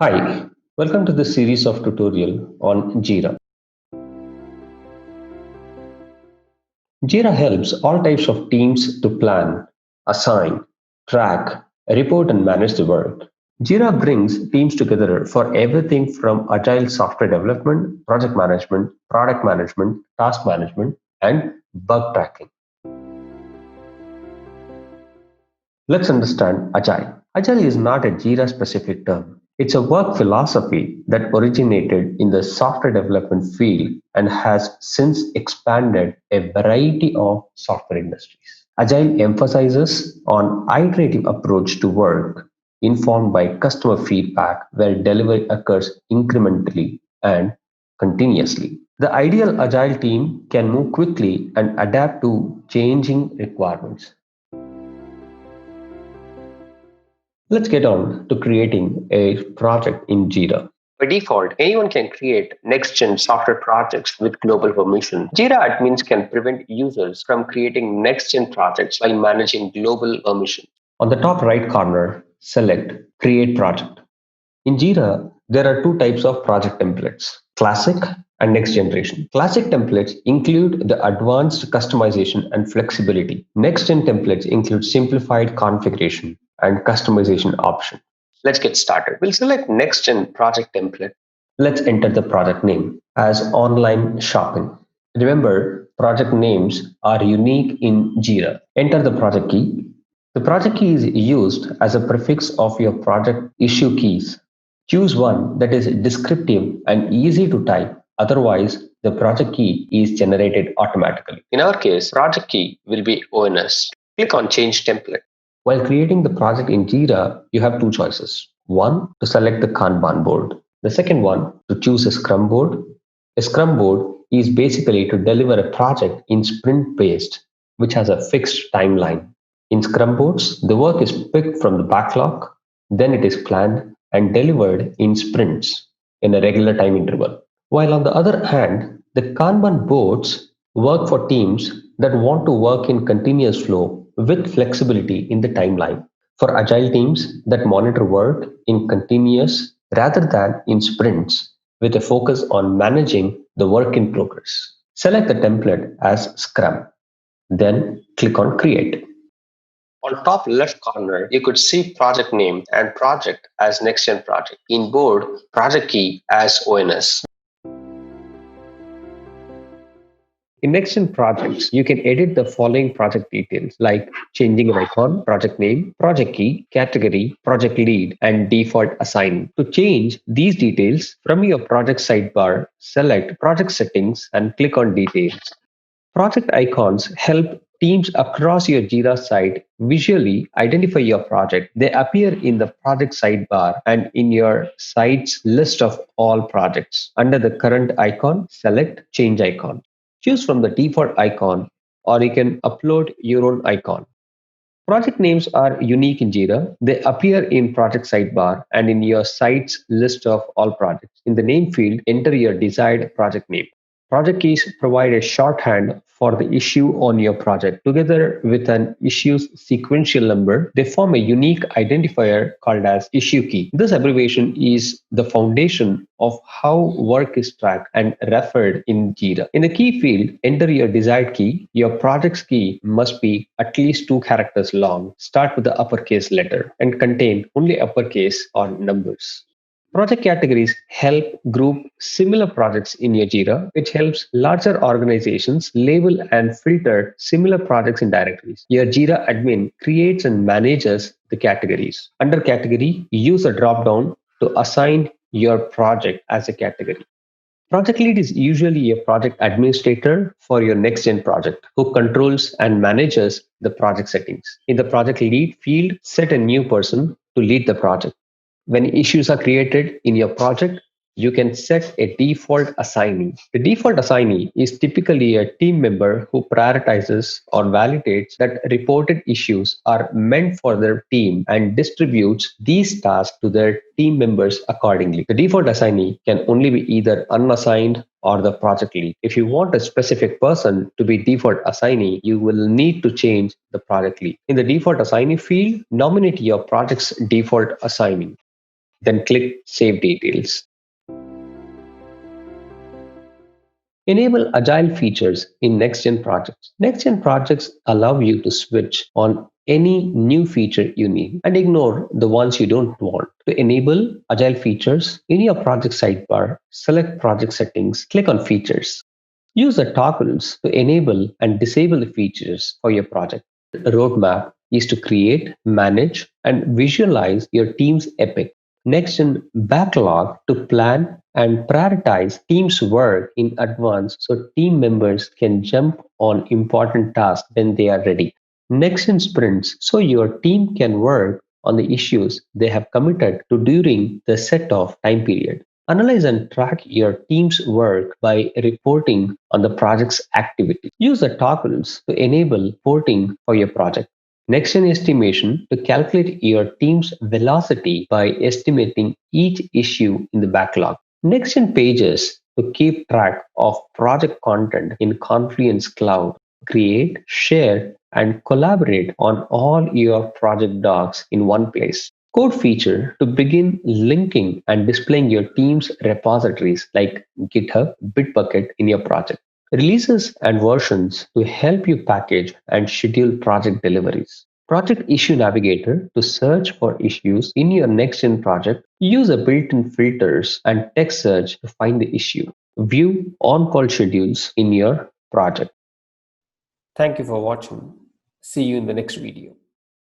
Hi, welcome to this series of tutorial on Jira. Jira helps all types of teams to plan, assign, track, report and manage the work. Jira brings teams together for everything from agile software development, project management, product management, task management, and bug tracking. Let's understand Agile. Agile is not a Jira specific term. It's a work philosophy that originated in the software development field and has since expanded a variety of software industries. Agile emphasizes on iterative approach to work informed by customer feedback where delivery occurs incrementally and continuously. The ideal agile team can move quickly and adapt to changing requirements. Let's get on to creating a project in Jira. By default, anyone can create next-gen software projects with global permission. Jira admins can prevent users from creating next-gen projects by managing global permission. On the top right corner, select Create Project. In Jira, there are two types of project templates, Classic and Next Generation. Classic templates include the advanced customization and flexibility. Next Gen templates include simplified configuration and customization option. Let's get started. We'll select Next Gen project template. Let's enter the project name as online shopping. Remember, project names are unique in Jira. Enter the project key. The project key is used as a prefix of your project issue keys. Choose one that is descriptive and easy to type. Otherwise, the project key is generated automatically. In our case, project key will be ONS. Click on Change Template. While creating the project in Jira, you have two choices. One, to select the Kanban board. The second one, to choose a Scrum board. A Scrum board is basically to deliver a project in sprint based, which has a fixed timeline. In Scrum boards, the work is picked from the backlog, then it is planned and delivered in sprints in a regular time interval. While on the other hand, the Kanban boards work for teams that want to work in continuous flow with flexibility in the timeline. For agile teams that monitor work in continuous rather than in sprints with a focus on managing the work in progress. Select the template as Scrum, then click on Create. On top left corner, you could see project name and project as NextGen project. In board, project key as ONS. In NextGen projects, you can edit the following project details like changing an icon, project name, project key, category, project lead, and default assignee. To change these details from your project sidebar, select project settings and click on details. Project icons help teams across your Jira site visually identify your project. They appear in the project sidebar and in your site's list of all projects. Under the current icon, select Change icon. Choose from the default icon or you can upload your own icon. Project names are unique in Jira. They appear in project sidebar and in your site's list of all projects. In the name field, enter your desired project name. Project keys provide a shorthand for the issue on your project. Together with an issue's sequential number, they form a unique identifier called as issue key. This abbreviation is the foundation of how work is tracked and referred in Jira. In the key field, enter your desired key. Your project's key must be at least 2 characters long, start with the uppercase letter, and contain only uppercase or numbers. Project categories help group similar projects in your Jira, which helps larger organizations label and filter similar projects in directories. Your Jira admin creates and manages the categories. Under category, use a drop down to assign your project as a category. Project lead is usually a project administrator for your next gen project who controls and manages the project settings. In the project lead field, set a new person to lead the project. When issues are created in your project, you can set a default assignee. The default assignee is typically a team member who prioritizes or validates that reported issues are meant for their team and distributes these tasks to their team members accordingly. The default assignee can only be either unassigned or the project lead. If you want a specific person to be default assignee, you will need to change the project lead. In the default assignee field, nominate your project's default assignee. Then click Save Details. Enable agile features in next-gen projects. Next-gen projects allow you to switch on any new feature you need and ignore the ones you don't want. To enable agile features in your project sidebar, select Project Settings, click on Features. Use the toggles to enable and disable the features for your project. The roadmap is to create, manage, and visualize your team's epic. Next, in backlog to plan and prioritize team's work in advance so team members can jump on important tasks when they are ready. Next, in sprints so your team can work on the issues they have committed to during the set of time period. Analyze and track your team's work by reporting on the project's activity. Use the toggles to enable reporting for your project. Next gen estimation to calculate your team's velocity by estimating each issue in the backlog. Next gen pages to keep track of project content in Confluence Cloud. Create, share, and collaborate on all your project docs in one place. Code feature to begin linking and displaying your team's repositories like GitHub, Bitbucket in your project. Releases and versions to help you package and schedule project deliveries. Project Issue Navigator to search for issues in your next-gen project. Use a built-in filters and text search to find the issue. View on-call schedules in your project. Thank you for watching. See you in the next video.